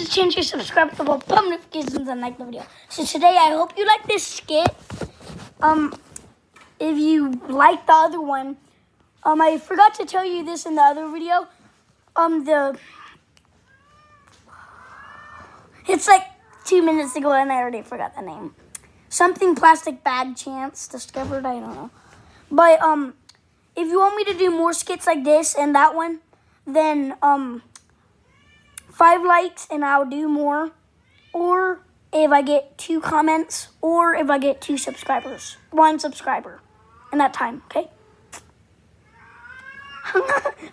to the channel, subscribe to the bell notifications and like the video. So today I hope you like this skit. If you like the other one, I forgot to tell you this in the other video. It's like 2 minutes ago and I already forgot the name. Something plastic bag chance discovered, I don't know. But if you want me to do more skits like this and that one, then 5 likes and I'll do more. Or if I get 2 comments, or if I get 2 subscribers, 1 subscriber in that time, okay?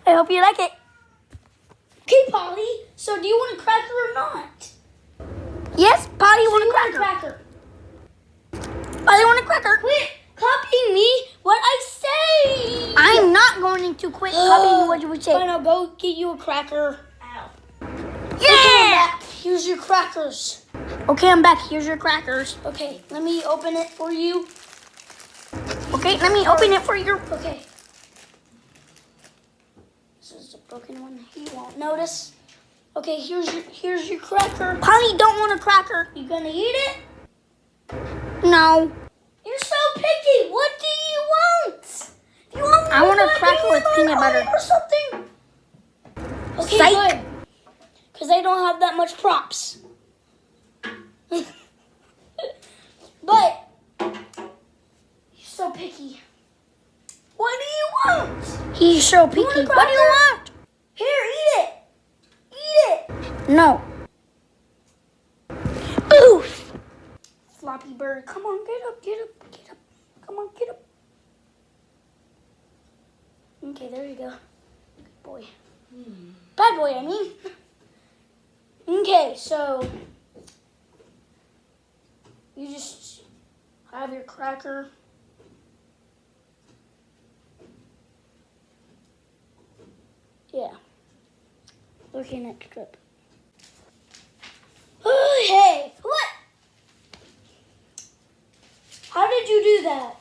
I hope you like it. Okay, Polly, so do you want a cracker or not? Yes, Polly, you want a cracker. Polly, want a cracker. Quit copying me what I say. I'm not going to quit copying what you say. Fine, I'll go get you a cracker. Ow. Yeah! Here's your crackers. Okay, I'm back. Here's your crackers. Okay, let me open it for you. Okay, let me open it for you. Okay. This is a broken one. You won't notice. Okay, here's your cracker. Polly don't want a cracker. You gonna eat it? No. You're so picky. What do you want? You want I want a cracker with peanut butter or something. Okay, Psych. good. Because I don't have that much props. But you're so picky. What do you want? He's so picky. want a What do you want? Here, eat it. Eat it. No. Oof. Floppy bird. Come on, get up, get up, get up. Come on, get up. Okay, there you go. Good boy. Bad boy, I mean. Okay, so you just have your cracker. Yeah. Okay, next trip. Oh, hey, what? How did you do that?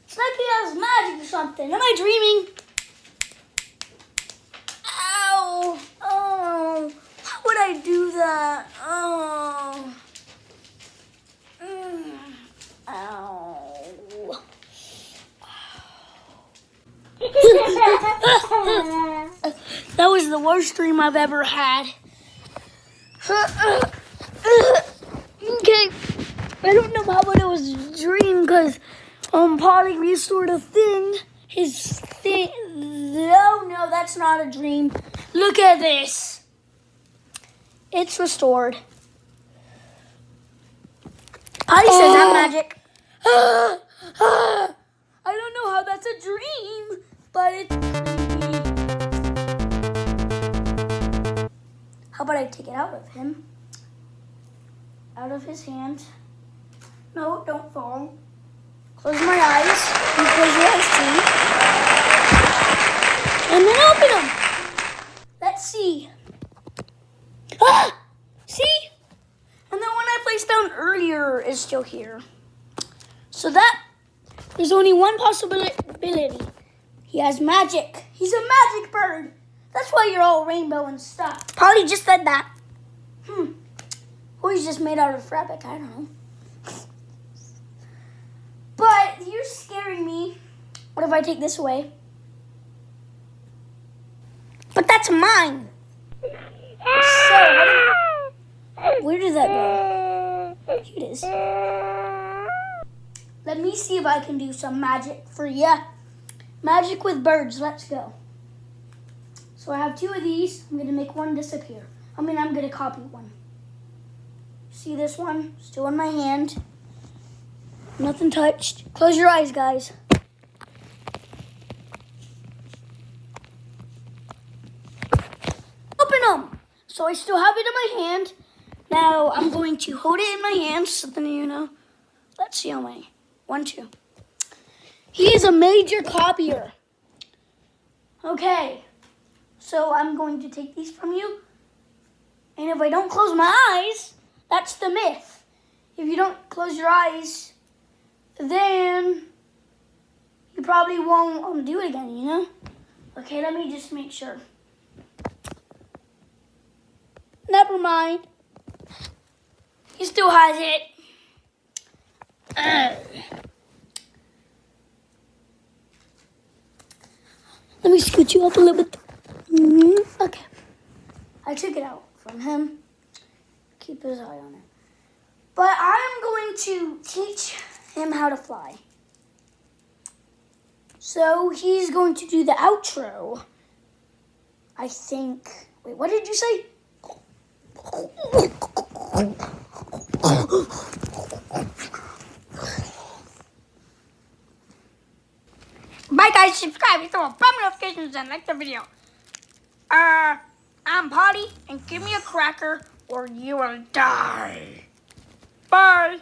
It's like he has magic or something. Am I dreaming? Ow! Oh, how would I do that? Oh. Ow. That was the worst dream I've ever had. Okay, I don't know how it was a dream because Polly restored a thing. His thing. No, that's not a dream. Look at this. It's restored. Polly says I'm magic. I don't know how that's a dream, but it's creepy. How about I take it out of him? Out of his hand. No, don't fall. Close my eyes. You close your eyes too. And then open them. Let's see. Ah! See? And the one I placed down earlier is still here. So there's only one possibility. He has magic. He's a magic bird. That's why you're all rainbow and stuff. Polly just said that. Or he's just made out of fabric. I don't know. But you're scaring me. What if I take this away? But that's mine. So, where did that go? Here it is. Let me see if I can do some magic for you. Magic with birds. Let's go. So I have 2 of these. I'm going to make one disappear. I'm going to copy one. See this one? Still in my hand. Nothing touched. Close your eyes, guys. Open them. So I still have it in my hand. Now I'm going to hold it in my hand so then you know. Let's see how many. 1, 2. He is a major copier. Okay. So I'm going to take these from you. And if I don't close my eyes, that's the myth. If you don't close your eyes, then you probably won't do it again, you know? Okay, let me just make sure. Never mind. He still has it. Let me scoot you up a little bit. Okay. I took it out from him. Keep his eye on it. But I am going to teach him how to fly. So he's going to do the outro. I think. Wait, what did you say? Bye guys, subscribe, hit the bell notifications, and like the video. I'm Potty, and give me a cracker or you will die. Bye.